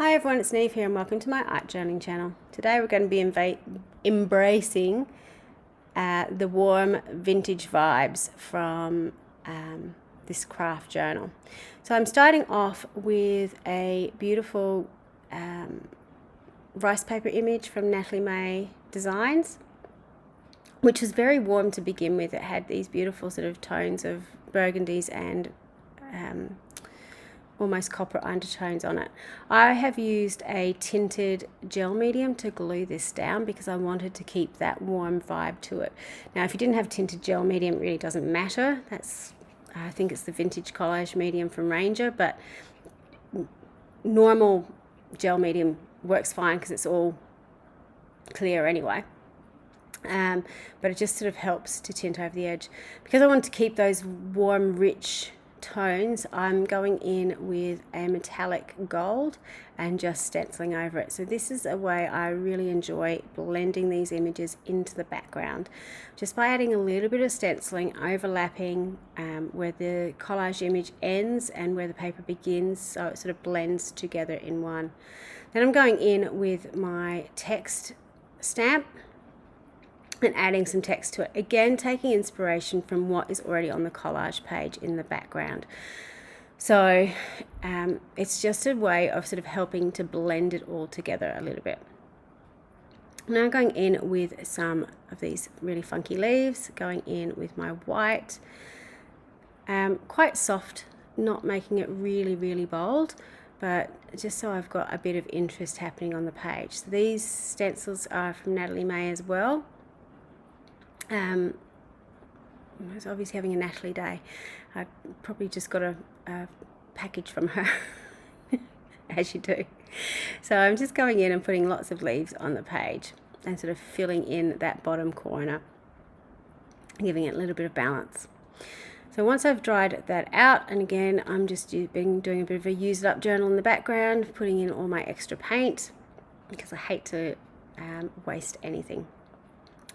Hi everyone, it's Niamh here and welcome to my art journaling channel. Today we're going to be embracing the warm vintage vibes from this craft journal. So I'm starting off with a beautiful rice paper image from Niamh Designs, which was very warm to begin with. It had these beautiful sort of tones of burgundies and almost copper undertones on it. I have used a tinted gel medium to glue this down because I wanted to keep that warm vibe to it. Now if you didn't have tinted gel medium, it really doesn't matter. I think it's the vintage collage medium from Ranger, but normal gel medium works fine because it's all clear anyway. But it just sort of helps to tint over the edge. Because I want to keep those warm, rich tones, I'm going in with a metallic gold and just stenciling over it. So this is a way I really enjoy blending these images into the background, just by adding a little bit of stenciling, overlapping where the collage image ends and where the paper begins, so it sort of blends together in one. Then I'm going in with my text stamp and adding some text to it. Again, taking inspiration from what is already on the collage page in the background. So it's just a way of sort of helping to blend it all together a little bit. Now going in with some of these really funky leaves, going in with my white, quite soft, not making it really, really bold, but just so I've got a bit of interest happening on the page. So these stencils are from Niamh as well. I was obviously having a Natalie day. I probably just got a package from her, as you do. So I'm just going in and putting lots of leaves on the page and sort of filling in that bottom corner, giving it a little bit of balance. So once I've dried that out, and again, I'm just doing a bit of a used up journal in the background, putting in all my extra paint because I hate to waste anything.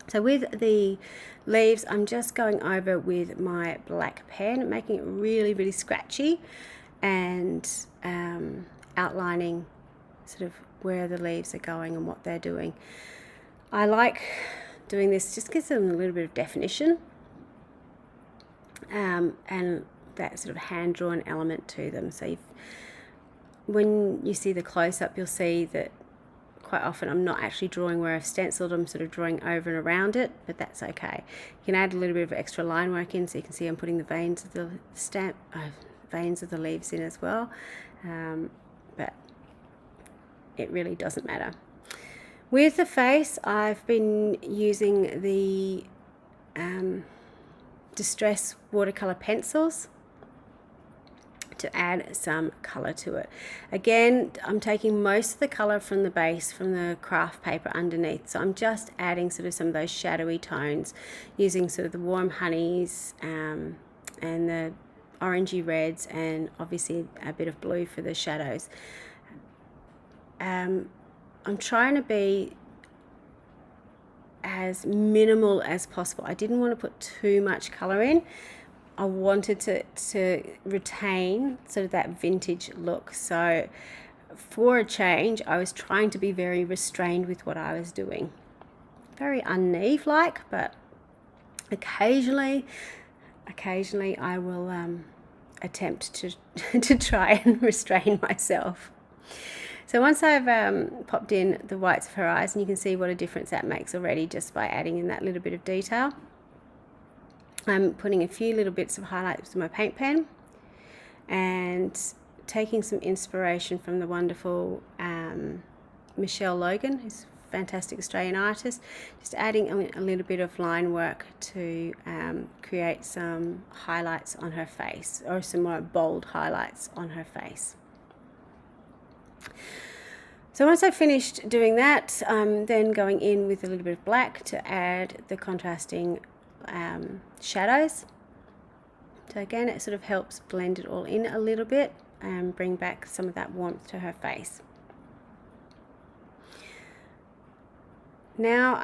So with the leaves, I'm just going over with my black pen, making it really, really scratchy and outlining sort of where the leaves are going and what they're doing. I like doing this, just gives them a little bit of definition and that sort of hand-drawn element to them. So when you see the close-up, you'll see that quite often I'm not actually drawing where I've stenciled, I'm sort of drawing over and around it, but that's okay. You can add a little bit of extra line work in, so you can see I'm putting the veins of the veins of the leaves in as well, but it really doesn't matter. With the face, I've been using the Distress watercolor pencils to add some color to it. Again, I'm taking most of the color from the base, from the craft paper underneath, so I'm just adding sort of some of those shadowy tones using sort of the warm honeys and the orangey reds, and obviously a bit of blue for the shadows. I'm trying to be as minimal as possible. I didn't want to put too much color in. I wanted to retain sort of that vintage look. So for a change, I was trying to be very restrained with what I was doing. Very un-Niamh-like, but occasionally I will attempt to try and restrain myself. So once I've popped in the whites of her eyes, and you can see what a difference that makes already just by adding in that little bit of detail, I'm putting a few little bits of highlights with my paint pen and taking some inspiration from the wonderful Michelle Logan, who's a fantastic Australian artist, just adding a little bit of line work to create some highlights on her face, or some more bold highlights on her face. So once I've finished doing that, I'm then going in with a little bit of black to add the contrasting shadows. So again, it sort of helps blend it all in a little bit and bring back some of that warmth to her face. Now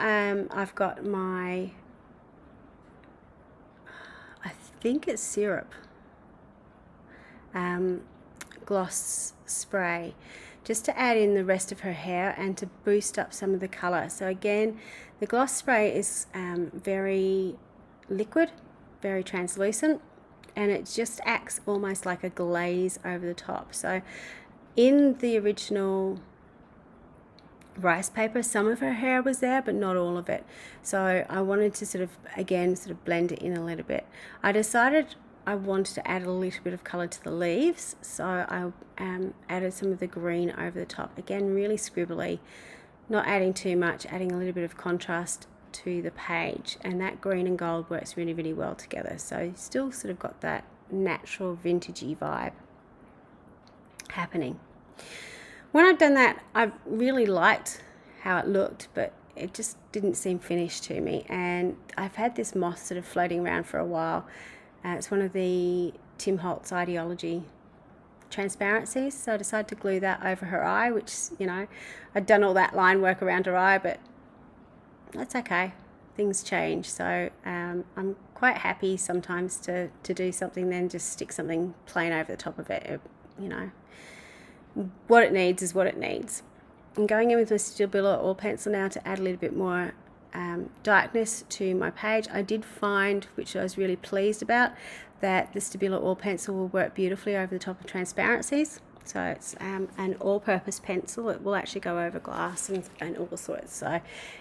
I've got my, I think it's syrup, gloss spray just to add in the rest of her hair and to boost up some of the colour. So again, the gloss spray is very liquid, very translucent, and it just acts almost like a glaze over the top. So in the original rice paper, some of her hair was there, but not all of it. So I wanted to sort of blend it in a little bit. I decided I wanted to add a little bit of colour to the leaves, so I added some of the green over the top. Again, really scribbly, not adding too much, adding a little bit of contrast to the page, and that green and gold works really, really well together. So still sort of got that natural vintagey vibe happening. When I've done that, I really liked how it looked, but it just didn't seem finished to me. And I've had this moth sort of floating around for a while. It's one of the Tim Holtz Ideology transparencies, so I decided to glue that over her eye, which, you know, I'd done all that line work around her eye, but that's okay. Things change, so I'm quite happy sometimes to do something, then just stick something plain over the top of it. You know, what it needs is what it needs. I'm going in with my Stabilo oil pencil now to add a little bit more darkness to my page. I did find, which I was really pleased about, that the Stabilo oil pencil will work beautifully over the top of transparencies. So it's an all-purpose pencil. It will actually go over glass and all sorts. So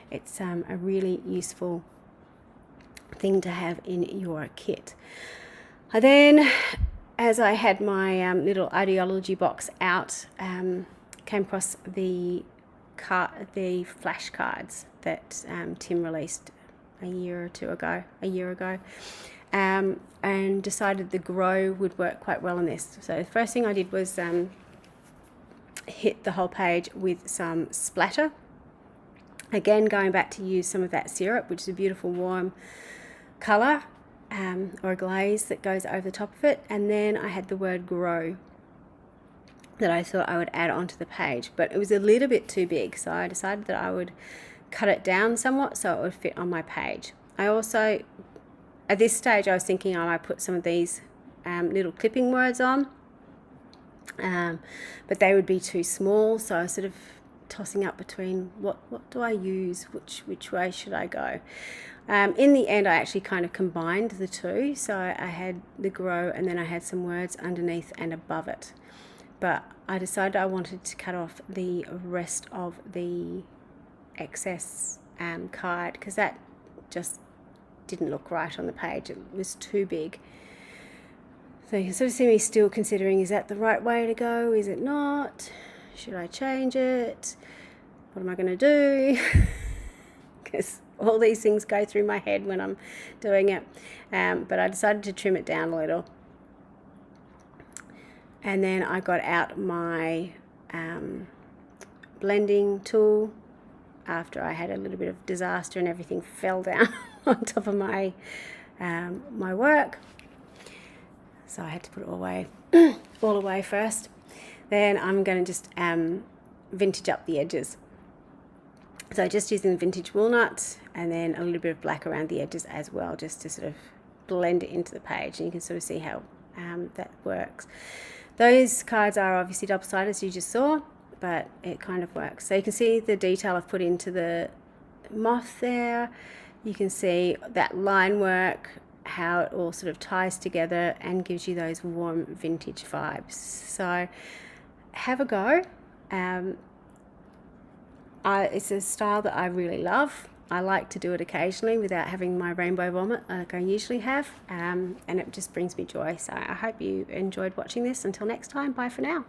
it's a really useful thing to have in your kit. I then, as I had my little ideology box out, came across the flashcards that Tim released a year ago, and decided the grow would work quite well on this. So the first thing I did was hit the whole page with some splatter. Again, going back to use some of that syrup, which is a beautiful warm colour, or a glaze that goes over the top of it. And then I had the word grow that I thought I would add onto the page, but it was a little bit too big, so I decided that I would cut it down somewhat so it would fit on my page. I also, at this stage, I was thinking I might put some of these little clipping words on, but they would be too small, so I was sort of tossing up between what do I use, which way should I go. In the end, I actually kind of combined the two, so I had the grow and then I had some words underneath and above it. But I decided I wanted to cut off the rest of the excess card, because that just didn't look right on the page. It was too big. So you can sort of see me still considering, is that the right way to go? Is it not? Should I change it? What am I going to do? Because all these things go through my head when I'm doing it. But I decided to trim it down a little. And then I got out my blending tool after I had a little bit of disaster and everything fell down on top of my my work. So I had to put it all away first. Then I'm going to just vintage up the edges. So just using the vintage walnut and then a little bit of black around the edges as well, just to sort of blend it into the page, and you can sort of see how that works. Those cards are obviously double-sided, as you just saw, but it kind of works. So you can see the detail I've put into the moth there. You can see that line work, how it all sort of ties together and gives you those warm vintage vibes. So have a go. It's a style that I really love. I like to do it occasionally without having my rainbow vomit like I usually have, and it just brings me joy. So I hope you enjoyed watching this. Until next time, bye for now.